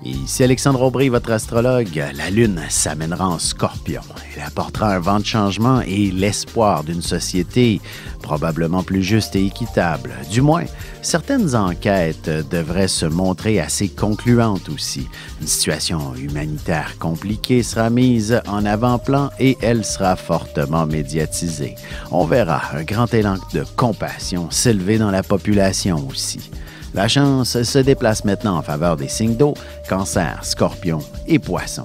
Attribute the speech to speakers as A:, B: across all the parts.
A: Ici Alexandre Aubry, votre astrologue. La Lune s'amènera en Scorpion. Elle apportera un vent de changement et l'espoir d'une société probablement plus juste et équitable. Du moins, certaines enquêtes devraient se montrer assez concluantes aussi. Une situation humanitaire compliquée sera mise en avant-plan et elle sera fortement médiatisée. On verra un grand élan de compassion s'élever dans la population aussi. La chance se déplace maintenant en faveur des signes d'eau, Cancer, Scorpion et Poissons.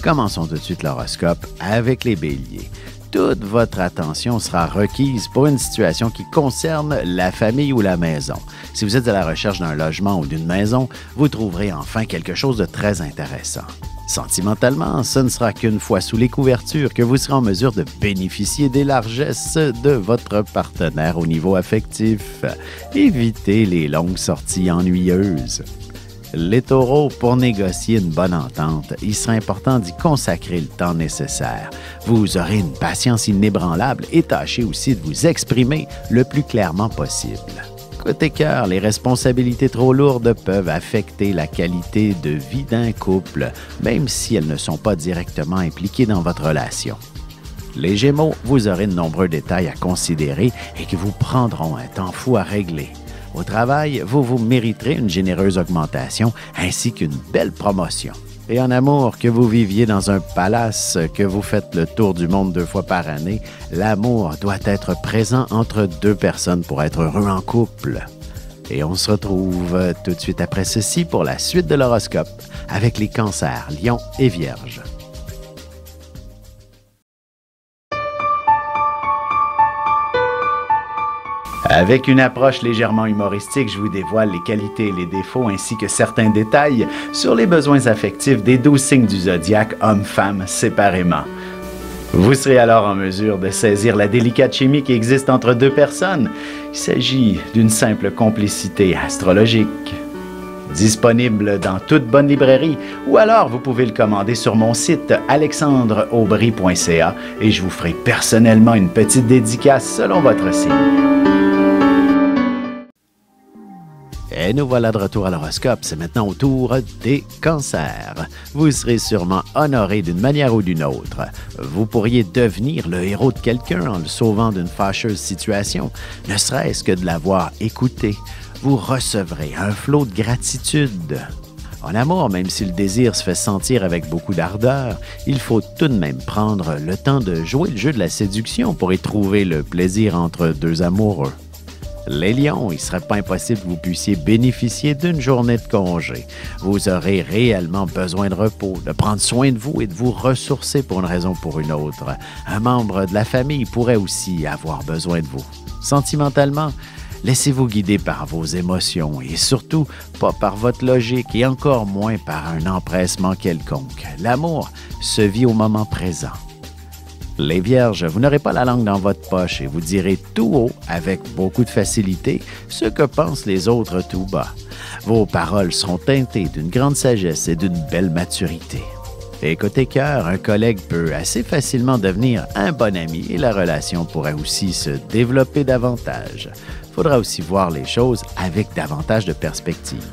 A: Commençons tout de suite l'horoscope avec les Béliers. Toute votre attention sera requise pour une situation qui concerne la famille ou la maison. Si vous êtes à la recherche d'un logement ou d'une maison, vous trouverez enfin quelque chose de très intéressant. Sentimentalement, ce ne sera qu'une fois sous les couvertures que vous serez en mesure de bénéficier des largesses de votre partenaire au niveau affectif. Évitez les longues sorties ennuyeuses. Les taureaux, pour négocier une bonne entente, il sera important d'y consacrer le temps nécessaire. Vous aurez une patience inébranlable et tâchez aussi de vous exprimer le plus clairement possible. Côté cœur, les responsabilités trop lourdes peuvent affecter la qualité de vie d'un couple, même si elles ne sont pas directement impliquées dans votre relation. Les Gémeaux, vous aurez de nombreux détails à considérer et qui vous prendront un temps fou à régler. Au travail, vous mériterez une généreuse augmentation ainsi qu'une belle promotion. Et en amour, que vous viviez dans un palace, que vous faites le tour du monde 2 fois par année, l'amour doit être présent entre 2 personnes pour être heureux en couple. Et on se retrouve tout de suite après ceci pour la suite de l'horoscope avec les cancers, lions et vierges. Avec une approche légèrement humoristique, je vous dévoile les qualités et les défauts ainsi que certains détails sur les besoins affectifs des 12 signes du zodiaque, hommes-femmes séparément. Vous serez alors en mesure de saisir la délicate chimie qui existe entre 2 personnes. Il s'agit d'une simple complicité astrologique. Disponible dans toute bonne librairie ou alors vous pouvez le commander sur mon site alexandreaubry.ca et je vous ferai personnellement une petite dédicace selon votre signe. Et nous voilà de retour à l'horoscope. C'est maintenant au tour des cancers. Vous serez sûrement honoré d'une manière ou d'une autre. Vous pourriez devenir le héros de quelqu'un en le sauvant d'une fâcheuse situation, ne serait-ce que de l'avoir écouté. Vous recevrez un flot de gratitude. En amour, même si le désir se fait sentir avec beaucoup d'ardeur, il faut tout de même prendre le temps de jouer le jeu de la séduction pour y trouver le plaisir entre 2 amoureux. Les lions, il ne serait pas impossible que vous puissiez bénéficier d'une journée de congé. Vous aurez réellement besoin de repos, de prendre soin de vous et de vous ressourcer pour une raison ou pour une autre. Un membre de la famille pourrait aussi avoir besoin de vous. Sentimentalement, laissez-vous guider par vos émotions et surtout pas par votre logique et encore moins par un empressement quelconque. L'amour se vit au moment présent. Les Vierges, vous n'aurez pas la langue dans votre poche et vous direz tout haut, avec beaucoup de facilité, ce que pensent les autres tout bas. Vos paroles seront teintées d'une grande sagesse et d'une belle maturité. Et côté cœur, un collègue peut assez facilement devenir un bon ami et la relation pourrait aussi se développer davantage. Il faudra aussi voir les choses avec davantage de perspective.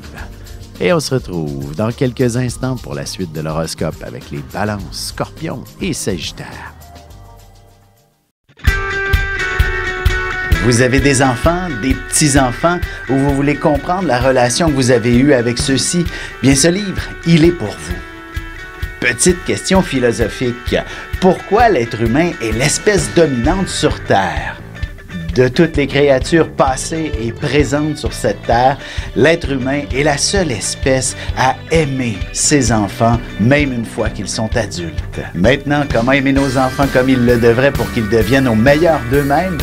A: Et on se retrouve dans quelques instants pour la suite de l'horoscope avec les Balances, Scorpions et Sagittaires. Vous avez des enfants, des petits-enfants, ou vous voulez comprendre la relation que vous avez eue avec ceux-ci? Bien, ce livre, il est pour vous. Petite question philosophique. Pourquoi l'être humain est l'espèce dominante sur Terre? De toutes les créatures passées et présentes sur cette terre, l'être humain est la seule espèce à aimer ses enfants, même une fois qu'ils sont adultes. Maintenant, comment aimer nos enfants comme ils le devraient pour qu'ils deviennent au meilleur d'eux-mêmes?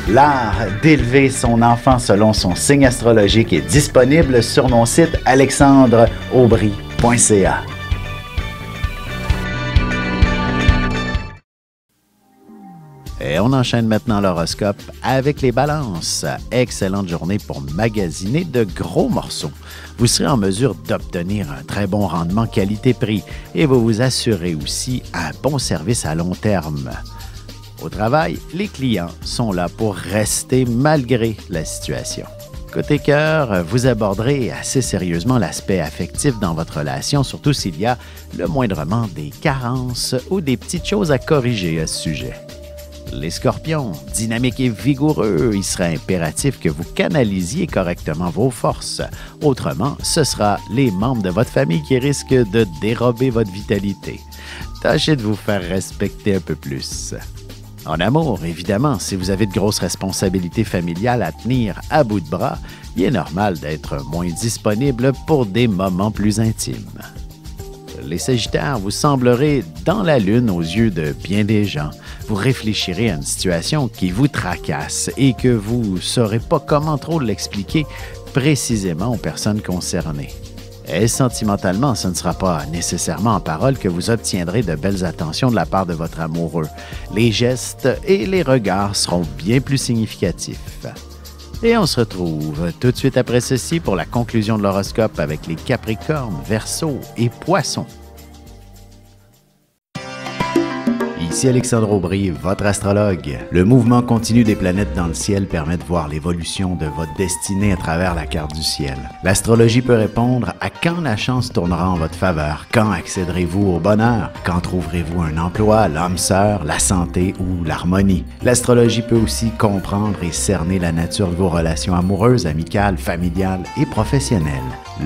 A: L'art d'élever son enfant selon son signe astrologique est disponible sur mon site alexandreaubry.ca. Et on enchaîne maintenant l'horoscope avec les Balances. Excellente journée pour magasiner de gros morceaux. Vous serez en mesure d'obtenir un très bon rendement qualité-prix et vous vous assurez aussi un bon service à long terme. Au travail, les clients sont là pour rester malgré la situation. Côté cœur, vous aborderez assez sérieusement l'aspect affectif dans votre relation, surtout s'il y a le moindrement des carences ou des petites choses à corriger à ce sujet. Les scorpions, dynamiques et vigoureux, il sera impératif que vous canalisiez correctement vos forces. Autrement, ce sera les membres de votre famille qui risquent de dérober votre vitalité. Tâchez de vous faire respecter un peu plus. En amour, évidemment, si vous avez de grosses responsabilités familiales à tenir à bout de bras, il est normal d'être moins disponible pour des moments plus intimes. Les Sagittaires, vous semblerez dans la lune aux yeux de bien des gens. Vous réfléchirez à une situation qui vous tracasse et que vous ne saurez pas comment trop l'expliquer précisément aux personnes concernées. Et sentimentalement, ce ne sera pas nécessairement en parole que vous obtiendrez de belles attentions de la part de votre amoureux. Les gestes et les regards seront bien plus significatifs. Et on se retrouve tout de suite après ceci pour la conclusion de l'horoscope avec les Capricornes, Verseaux et Poissons. Ici Alexandre Aubry, votre astrologue. Le mouvement continu des planètes dans le ciel permet de voir l'évolution de votre destinée à travers la carte du ciel. L'astrologie peut répondre à quand la chance tournera en votre faveur, quand accéderez-vous au bonheur, quand trouverez-vous un emploi, l'âme sœur, la santé ou l'harmonie. L'astrologie peut aussi comprendre et cerner la nature de vos relations amoureuses, amicales, familiales et professionnelles.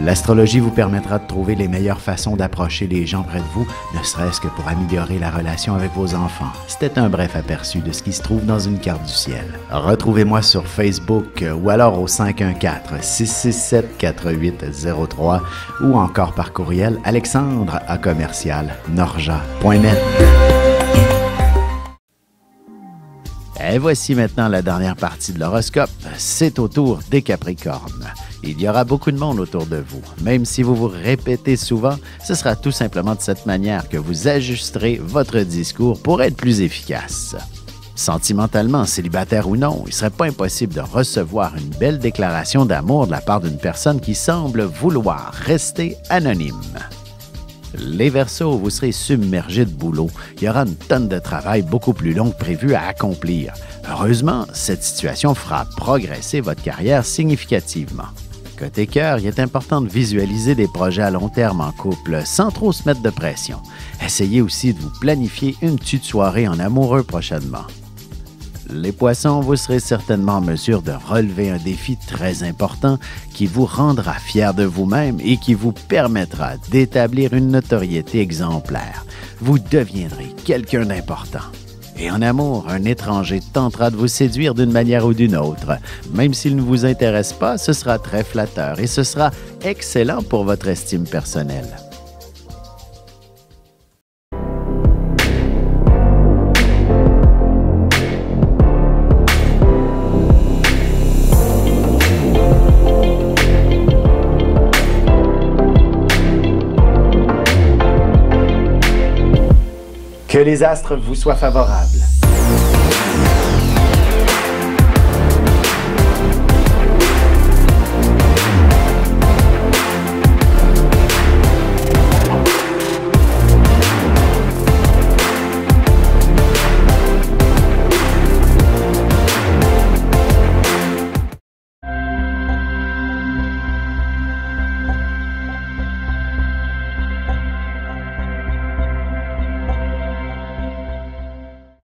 A: L'astrologie vous permettra de trouver les meilleures façons d'approcher les gens près de vous, ne serait-ce que pour améliorer la relation avec vos enfants. C'était un bref aperçu de ce qui se trouve dans une carte du ciel. Retrouvez-moi sur Facebook ou alors au 514-667-4803 ou encore par courriel alexandre@norja.net. Et voici maintenant la dernière partie de l'horoscope. C'est au tour des Capricornes. Il y aura beaucoup de monde autour de vous. Même si vous vous répétez souvent, ce sera tout simplement de cette manière que vous ajusterez votre discours pour être plus efficace. Sentimentalement, célibataire ou non, il ne serait pas impossible de recevoir une belle déclaration d'amour de la part d'une personne qui semble vouloir rester anonyme. Les Verseaux, vous serez submergés de boulot. Il y aura une tonne de travail beaucoup plus long que prévu à accomplir. Heureusement, cette situation fera progresser votre carrière significativement. Côté cœur, il est important de visualiser des projets à long terme en couple sans trop se mettre de pression. Essayez aussi de vous planifier une petite soirée en amoureux prochainement. Les Poissons, vous serez certainement en mesure de relever un défi très important qui vous rendra fier de vous-même et qui vous permettra d'établir une notoriété exemplaire. Vous deviendrez quelqu'un d'important. Et en amour, un étranger tentera de vous séduire d'une manière ou d'une autre. Même s'il ne vous intéresse pas, ce sera très flatteur et ce sera excellent pour votre estime personnelle. Que les astres vous soient favorables.